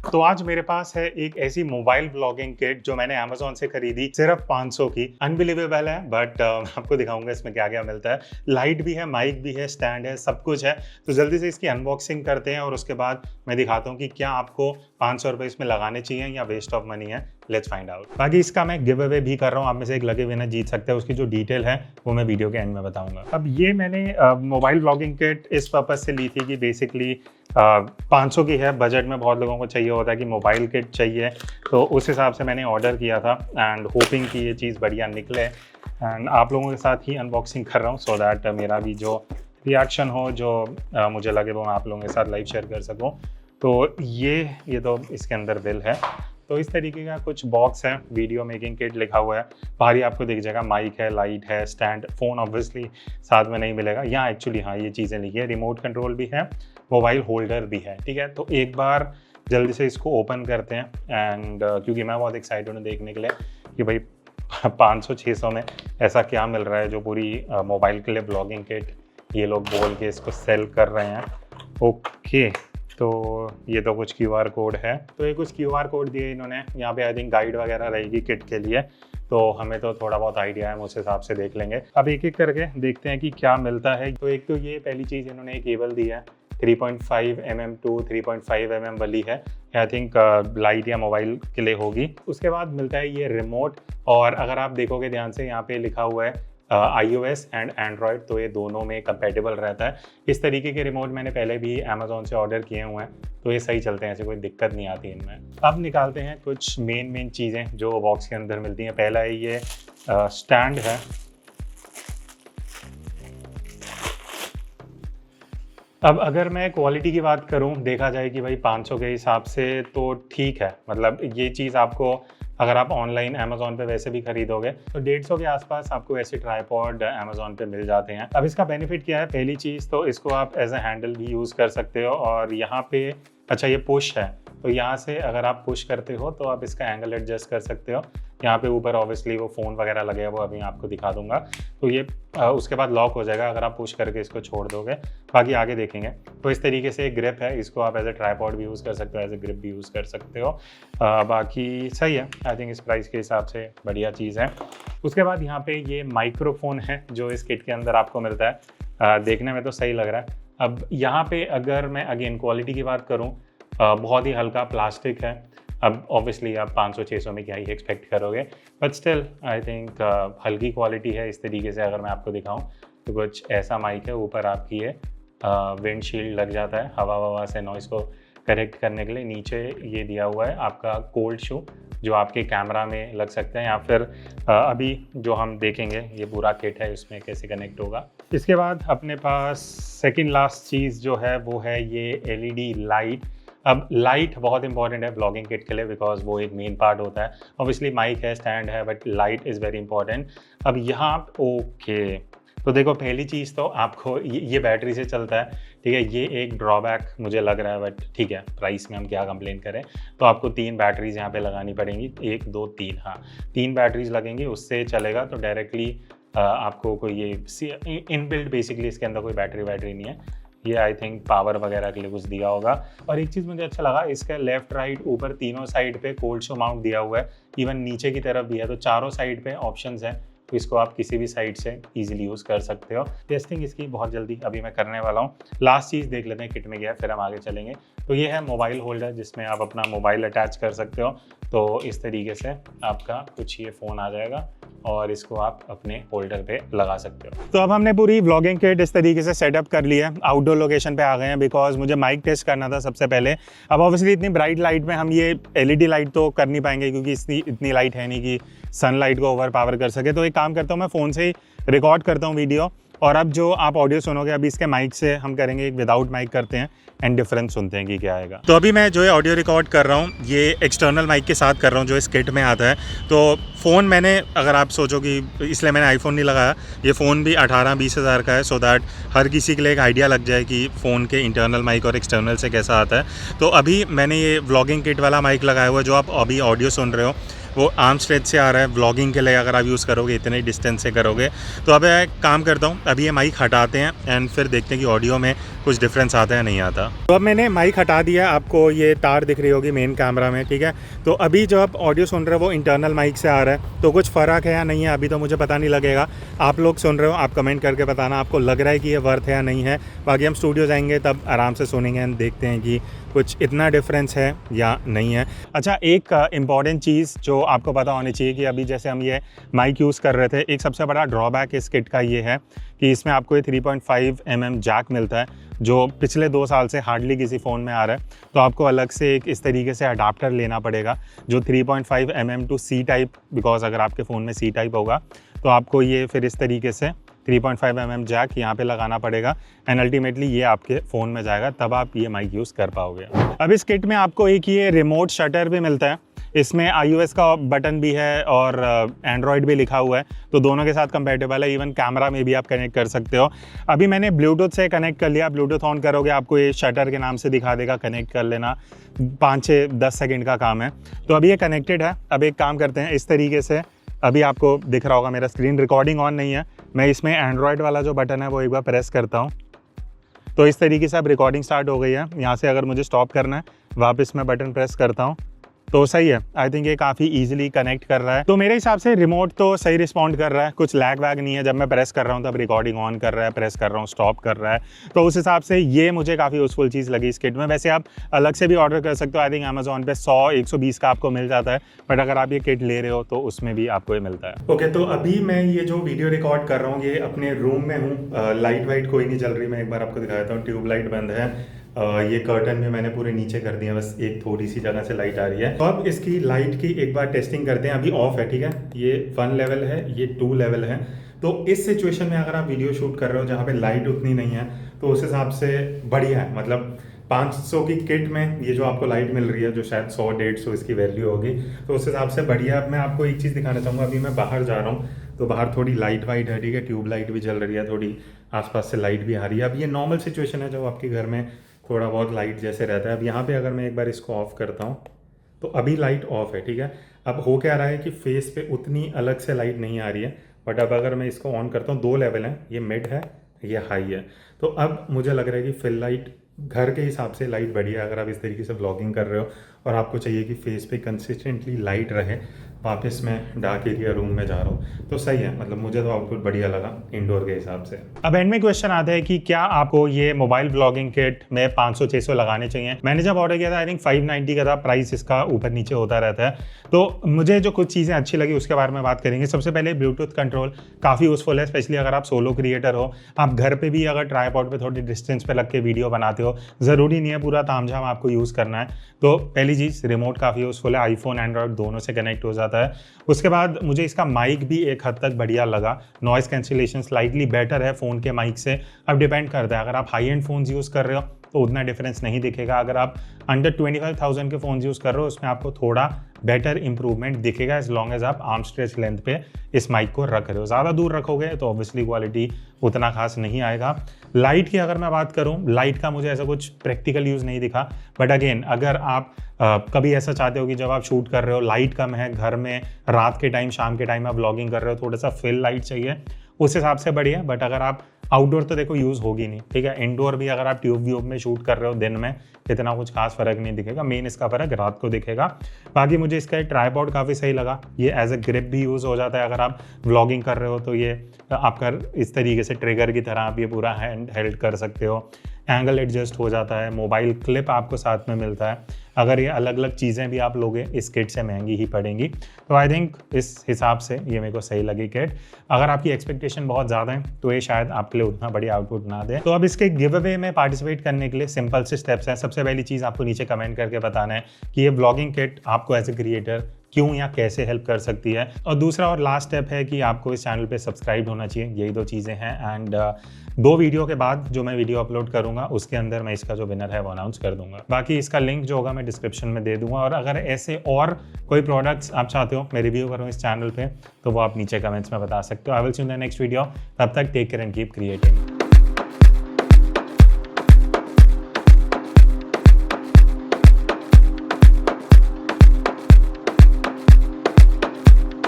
तो आज मेरे पास है एक ऐसी मोबाइल ब्लॉगिंग किट जो मैंने अमेजोन से खरीदी सिर्फ 500 की। अनबिलीवेबल है बट आपको दिखाऊंगा इसमें क्या क्या मिलता है। लाइट भी है, माइक भी है, स्टैंड है, सब कुछ है। तो जल्दी से इसकी अनबॉक्सिंग करते हैं और उसके बाद मैं दिखाता हूँ कि क्या आपको 500 रुपये इसमें लगाने चाहिए या वेस्ट ऑफ मनी है। Let's find out. बाकी इसका मैं गिव अवे भी कर रहा हूँ, आप में से एक लगे विनर जीत सकते हैं। उसकी जो डिटेल है वो मैं वीडियो के एंड में बताऊंगा। अब ये मैंने मोबाइल ब्लॉगिंग किट इस पर्पज से ली थी कि बेसिकली 500 की है। बजट में बहुत लोगों को चाहिए होता है कि मोबाइल किट चाहिए, तो उस हिसाब से मैंने ऑर्डर किया था एंड होपिंग कि ये चीज़ बढ़िया निकले। एंड आप लोगों के साथ ही अनबॉक्सिंग कर रहा हूँ सो दैट मेरा भी जो रिएक्शन हो, जो मुझे लगे वो मैं आप लोगों के साथ लाइव शेयर कर सकूँ। तो ये तो इसके अंदर बिल है। तो इस तरीके का कुछ बॉक्स है, वीडियो मेकिंग किट लिखा हुआ है। बाहर ही आपको दिख जाएगा, माइक है, लाइट है, स्टैंड, फ़ोन ऑब्वियसली साथ में नहीं मिलेगा। यहाँ एक्चुअली हाँ ये चीज़ें लिखी है, रिमोट कंट्रोल भी है, मोबाइल होल्डर भी है। ठीक है, तो एक बार जल्दी से इसको ओपन करते हैं एंड क्योंकि मैं बहुत एक्साइटेड हूँ देखने के लिए कि भाई 500-600 में ऐसा क्या मिल रहा है जो पूरी मोबाइल के लिए ब्लॉगिंग किट ये लोग बोल के इसको सेल कर रहे हैं। ओके, तो ये तो कुछ QR कोड है। तो ये कुछ QR कोड दिए इन्होंने। यहाँ पे आई थिंक गाइड वगैरह रहेगी किट के लिए, तो हमें तो थोड़ा बहुत आइडिया है, उस हिसाब से देख लेंगे। अब एक एक करके देखते हैं कि क्या मिलता है। तो एक तो ये पहली चीज़ इन्होंने एक केबल दी है 3.5 mm टू 3.5 mm वाली है। आई थिंक लाइट या मोबाइल के लिए होगी। उसके बाद मिलता है ये रिमोट, और अगर आप देखोगे ध्यान से यहाँ पे लिखा हुआ है iOS एंड एंड्रॉयड, तो ये दोनों में कंपैटिबल रहता है। इस तरीके के रिमोट मैंने पहले भी अमेजोन से ऑर्डर किए हुए हैं, तो ये सही चलते हैं, ऐसे कोई दिक्कत नहीं आती इनमें। अब निकालते हैं कुछ मेन चीज़ें जो बॉक्स के अंदर मिलती हैं। पहला है ये स्टैंड है। अब अगर मैं क्वालिटी की बात करूं, देखा जाए कि भाई 500 के हिसाब से तो ठीक है। मतलब ये चीज़ आपको अगर आप ऑनलाइन अमेजोन पे वैसे भी खरीदोगे तो 150 के आसपास आपको ऐसे ट्राइपॉड अमेजोन पे मिल जाते हैं। अब इसका बेनिफिट क्या है? पहली चीज़ तो इसको आप एज ए हैंडल भी यूज़ कर सकते हो, और यहाँ पे अच्छा ये पुश है, तो यहाँ से अगर आप पुश करते हो तो आप इसका एंगल एडजस्ट कर सकते हो। यहाँ पे ऊपर ऑब्वियसली वो फ़ोन वगैरह लगे हैं, वो अभी आपको दिखा दूंगा। तो ये उसके बाद लॉक हो जाएगा अगर आप पुश करके इसको छोड़ दोगे। बाकी आगे देखेंगे। तो इस तरीके से एक ग्रिप है, इसको आप एज ए ट्राइपॉड भी यूज़ कर सकते हो, एज ए ग्रिप भी यूज़ कर सकते हो। बाकी सही है, आई थिंक इस प्राइस के हिसाब से बढ़िया चीज़ है। उसके बाद यहाँ पे ये माइक्रोफोन है जो इस किट के अंदर आपको मिलता है। देखने में तो सही लग रहा है। अब यहाँ पे अगर मैं अगेन क्वालिटी की बात करूँ, बहुत ही हल्का प्लास्टिक है। अब ऑब्वियसली आप 500-600 में क्या ही एक्सपेक्ट करोगे, बट स्टिल आई थिंक हल्की क्वालिटी है। इस तरीके से अगर मैं आपको दिखाऊं तो कुछ ऐसा माइक है, ऊपर आपकी ये विंडशील्ड लग जाता है हवा ववा से नॉइज़ को करेक्ट करने के लिए। नीचे ये दिया हुआ है आपका कोल्ड शू जो आपके कैमरा में लग सकते हैं, या फिर अभी जो हम देखेंगे ये पूरा किट है इसमें कैसे कनेक्ट होगा। इसके बाद अपने पास सेकंड लास्ट चीज़ जो है वो है ये LED लाइट। अब लाइट बहुत इंपॉर्टेंट है ब्लॉगिंग किट के लिए, बिकॉज वो एक मेन पार्ट होता है। ऑब्वियसली माइक है, स्टैंड है, but light is very important. अब यहाँ ओके, तो देखो पहली चीज़ तो आपको ये बैटरी से चलता है। ठीक है, ये एक ड्रॉबैक मुझे लग रहा है, बट ठीक है, प्राइस में हम क्या कंप्लेन करें। तो आपको 3 बैटरीज यहाँ पे लगानी पड़ेंगी, 1 2 3, हाँ 3 बैटरीज लगेंगी, उससे चलेगा। तो डायरेक्टली आपको कोई ये इनबिल्ट बेसिकली इसके अंदर कोई बैटरी नहीं है। ये आई थिंक पावर वगैरह के लिए कुछ दिया होगा। और एक चीज़ मुझे अच्छा लगा, इसका लेफ्ट राइट ऊपर तीनों साइड पे कोल्ड शू माउंट दिया हुआ है, इवन नीचे की तरफ भी है। तो चारों साइड पे ऑप्शंस हैं, तो इसको आप किसी भी साइड से इजीली यूज़ कर सकते हो। टेस्टिंग इसकी बहुत जल्दी अभी मैं करने वाला हूँ। लास्ट चीज़ देख लेते हैं किट में गया, फिर हम आगे चलेंगे। तो ये है मोबाइल होल्डर जिसमें आप अपना मोबाइल अटैच कर सकते हो। तो इस तरीके से आपका कुछ ये फ़ोन आ जाएगा और इसको आप अपने होल्डर पे लगा सकते हो। तो अब हमने पूरी व्लॉगिंग किट इस तरीके से सेटअप कर लिया है। आउटडोर लोकेशन पे आ गए हैं बिकॉज मुझे माइक टेस्ट करना था सबसे पहले। अब ऑब्वियसली इतनी ब्राइट लाइट में हम ये LED लाइट तो कर नहीं पाएंगे, क्योंकि इतनी लाइट है नहीं कि सनलाइट को ओवर पावर कर सके। तो एक काम करता हूँ, मैं फ़ोन से ही रिकॉर्ड करता हूँ वीडियो, और अब जो आप ऑडियो सुनोगे अभी इसके माइक से हम करेंगे, एक विदाउट माइक करते हैं एंड डिफरेंस सुनते हैं कि क्या आएगा। तो अभी मैं जो है ऑडियो रिकॉर्ड कर रहा हूँ, ये एक्सटर्नल माइक के साथ कर रहा हूँ जो इस किट में आता है। तो फ़ोन मैंने, अगर आप सोचो कि इसलिए मैंने आईफोन नहीं लगाया, ये फ़ोन भी 18-20 हज़ार का है, सो दैट हर किसी के लिए एक आइडिया लग जाए कि फ़ोन के इंटरनल माइक और एक्सटर्नल से कैसा आता है। तो अभी मैंने ये व्लॉगिंग किट वाला माइक लगाया हुआ है जो आप अभी ऑडियो सुन रहे हो। वो आर्म स्ट्रेच से आ रहा है। व्लॉगिंग के लिए अगर आप यूज़ करोगे इतने डिस्टेंस से करोगे तो अब मैं काम करता हूँ, अभी ये माइक हटाते हैं एंड फिर देखते हैं कि ऑडियो में कुछ डिफरेंस आता है नहीं आता। तो अब मैंने माइक हटा दिया, आपको ये तार दिख रही होगी मेन कैमरा में, ठीक है। तो अभी जो आप ऑडियो सुन रहे हो वो इंटरनल माइक से आ रहा है, तो कुछ फ़र्क है या नहीं है अभी तो मुझे पता नहीं लगेगा। आप लोग सुन रहे हो, आप कमेंट करके बताना आपको लग रहा है कि ये वर्थ है या नहीं है। बाकी हम स्टूडियो जाएंगे तब आराम से सुनेंगे एंड देखते हैं कि कुछ इतना डिफरेंस है या नहीं है। अच्छा, एक इम्पॉर्टेंट चीज़ जो आपको पता होनी चाहिए कि अभी जैसे हम ये माइक यूज़ कर रहे थे, एक सबसे बड़ा ड्रॉबैक इस किट का ये है कि इसमें आपको ये 3.5 mm जैक मिलता है, जो पिछले 2 साल से हार्डली किसी फ़ोन में आ रहा है। तो आपको अलग से एक इस तरीके से अडाप्टर लेना पड़ेगा जो 3.5 mm to C type, because अगर आपके फ़ोन में C टाइप होगा तो आपको ये फिर इस तरीके से 3.5 mm जैक यहाँ पे लगाना पड़ेगा एंड अल्टीमेटली ये आपके फ़ोन में जाएगा, तब आप ये माइक यूज़ कर पाओगे। अब इस किट में आपको एक ये रिमोट शटर भी मिलता है, इसमें iOS का बटन भी है और एंड्रॉयड भी लिखा हुआ है, तो दोनों के साथ कंपैटिबल है। इवन कैमरा में भी आप कनेक्ट कर सकते हो। अभी मैंने ब्लूटूथ से कनेक्ट कर लिया, ब्लूटूथ ऑन करोगे आपको ये शटर के नाम से दिखा देगा, कनेक्ट कर लेना, 5-10 सेकंड का काम है। तो अभी ये कनेक्टेड है। अब एक काम करते हैं, इस तरीके से अभी आपको दिख रहा होगा मेरा स्क्रीन, रिकॉर्डिंग ऑन नहीं है, मैं इसमें एंड्रॉयड वाला जो बटन है वो एक बार प्रेस करता हूँ, तो इस तरीके से अब रिकॉर्डिंग स्टार्ट हो गई है। यहाँ से अगर मुझे स्टॉप करना है वापस मैं बटन प्रेस करता हूँ, तो सही है। आई थिंक ये काफ़ी इजीली कनेक्ट कर रहा है, तो मेरे हिसाब से रिमोट तो सही रिस्पॉन्ड कर रहा है, कुछ लैग वैग नहीं है। जब मैं प्रेस कर रहा हूँ तब रिकॉर्डिंग ऑन कर रहा है, प्रेस कर रहा हूँ स्टॉप कर रहा है, तो उस हिसाब से ये मुझे काफ़ी यूज़फुल चीज़ लगी इस किट में। वैसे आप अलग से भी ऑर्डर कर सकते हो, आई थिंक अमेजोन पे 100-120 का आपको मिल जाता है, बट अगर आप ये किट ले रहे हो तो उसमें भी आपको ये मिलता है। ओके, तो अभी मैं ये जो वीडियो रिकॉर्ड कर रहा हूँ ये अपने रूम में हूँ, लाइट वाइट कोई नहीं चल रही। मैं एक बार आपको दिखा देता हूँ, ट्यूबलाइट बंद है, ये कर्टन भी मैंने पूरे नीचे कर दिया, बस एक थोड़ी सी जगह से लाइट आ रही है। तो अब इसकी लाइट की एक बार टेस्टिंग करते हैं। अभी ऑफ है, ठीक है, ये 1 लेवल है, ये 2 लेवल है। तो इस सिचुएशन में अगर आप वीडियो शूट कर रहे हो जहाँ पे लाइट उतनी नहीं है तो उस हिसाब से बढ़िया है। मतलब 500 की किट में ये जो आपको लाइट मिल रही है, जो शायद 100-150 इसकी वैल्यू होगी, तो उस हिसाब से बढ़िया। अब मैं आपको एक चीज़ दिखाना चाहूँगा, अभी मैं बाहर जा रहा हूँ तो बाहर थोड़ी लाइट वाइट है, ठीक है, ट्यूब लाइट भी जल रही है, थोड़ी आसपास से लाइट भी आ रही है। अब ये नॉर्मल सिचुएशन है जब आपके घर में थोड़ा बहुत लाइट जैसे रहता है। अब यहाँ पे अगर मैं एक बार इसको ऑफ करता हूँ तो अभी लाइट ऑफ है, ठीक है। अब हो क्या रहा है कि फेस पे उतनी अलग से लाइट नहीं आ रही है, बट अब अगर मैं इसको ऑन करता हूँ, 2 लेवल हैं, ये मिड है, ये हाई है, तो अब मुझे लग रहा है कि फिल लाइट घर के हिसाब से लाइट बढ़िया। अगर आप इस तरीके से व्लॉगिंग कर रहे हो और आपको चाहिए कि फेस पे कंसिस्टेंटली लाइट रहे, वापस मैं डार्क एरिया रूम में जा रहा हूँ, तो सही है। मतलब मुझे तो आउटपुट बढ़िया लगा इंडोर के हिसाब से। अब एंड में क्वेश्चन आता है कि क्या आपको ये मोबाइल व्लॉगिंग किट में 500-600 लगाने चाहिए। मैंने जब ऑर्डर किया था आई थिंक 590 का था प्राइस, इसका ऊपर नीचे होता रहता है। तो मुझे जो कुछ चीज़ें अच्छी लगी उसके बारे में बात करेंगे। सबसे पहले ब्लूटूथ कंट्रोल काफ़ी यूज़फुल है, स्पेशली अगर आप सोलो क्रिएटर हो, आप घर पर भी अगर ट्राइपॉड पर थोड़ी डिस्टेंस पर लग के वीडियो बनाते हो, ज़रूरी नहीं है पूरा तामझाम आपको यूज़ करना है। तो पहली चीज़, रिमोट काफ़ी यूज़फुल है, आईफोन एंड्रॉयड दोनों से कनेक्ट हो जाता है। उसके बाद मुझे इसका माइक भी एक हद तक बढ़िया लगा, नॉइज़ कैंसिलेशन स्लाइटली बेटर है फ़ोन के माइक से। अब डिपेंड करता है, अगर आप हाई एंड फ़ोन्स यूज़ कर रहे हो तो उतना डिफरेंस नहीं दिखेगा। अगर आप अंडर 25,000 के फ़ोन यूज़ कर रहे हो उसमें आपको थोड़ा बेटर इंप्रूवमेंट दिखेगा, एज लॉन्ग एज आप आर्म स्ट्रेच लेंथ पे इस माइक को रख रहे हो। ज़्यादा दूर रखोगे तो ऑब्वियसली क्वालिटी उतना खास नहीं आएगा। लाइट की अगर मैं बात करूं, लाइट का मुझे ऐसा कुछ प्रैक्टिकल यूज़ नहीं दिखा, बट अगेन अगर आप कभी ऐसा चाहते हो कि जब आप शूट कर रहे हो, लाइट कम है घर में, रात के टाइम, शाम के टाइम आप व्लॉगिंग कर रहे हो, थोड़ा सा फिल लाइट चाहिए, उस हिसाब से बढ़िया। बट अगर आप आउटडोर तो देखो यूज़ होगी नहीं, ठीक है, इंडोर भी अगर आप ट्यूब व्यूब में शूट कर रहे हो दिन में, इतना कुछ खास फर्क नहीं दिखेगा। मेन इसका फ़र्क रात को दिखेगा। बाकी मुझे इसका ट्राइपॉड काफ़ी सही लगा, ये एज ए ग्रिप भी यूज़ हो जाता है। अगर आप व्लॉगिंग कर रहे हो तो ये आपका इस तरीके से ट्रिगर की तरह आप ये पूरा हैंड हेल्ड कर सकते हो, एंगल एडजस्ट हो जाता है, मोबाइल क्लिप आपको साथ में मिलता है। अगर ये अलग अलग चीज़ें भी आप लोगे इस किट से महंगी ही पड़ेंगी, तो आई थिंक इस हिसाब से ये मेरे को सही लगी किट। अगर आपकी एक्सपेक्टेशन बहुत ज़्यादा है तो ये शायद आपके लिए उतना बढ़िया आउटपुट ना दे। तो अब इसके गिव अवे में पार्टिसिपेट करने के लिए सिंपल से स्टेप्स हैं। सबसे पहली चीज़ आपको नीचे कमेंट करके बताना है कि ये व्लॉगिंग किट आपको एज ए क्रिएटर क्यों या कैसे हेल्प कर सकती है, और दूसरा और लास्ट स्टेप है कि आपको इस चैनल पे सब्सक्राइब होना चाहिए। यही 2 चीज़ें हैं। एंड 2 वीडियो के बाद जो मैं वीडियो अपलोड करूंगा उसके अंदर मैं इसका जो विनर है वो अनाउंस कर दूंगा। बाकी इसका लिंक जो होगा मैं डिस्क्रिप्शन में दे दूंगा, और अगर ऐसे और कोई प्रोडक्ट्स आप चाहते हो मैं रिव्यू करूँ इस चैनल पे तो वो आप नीचे कमेंट्स में बता सकते हो। I will see you in the next video. तब तक take care and keep creating.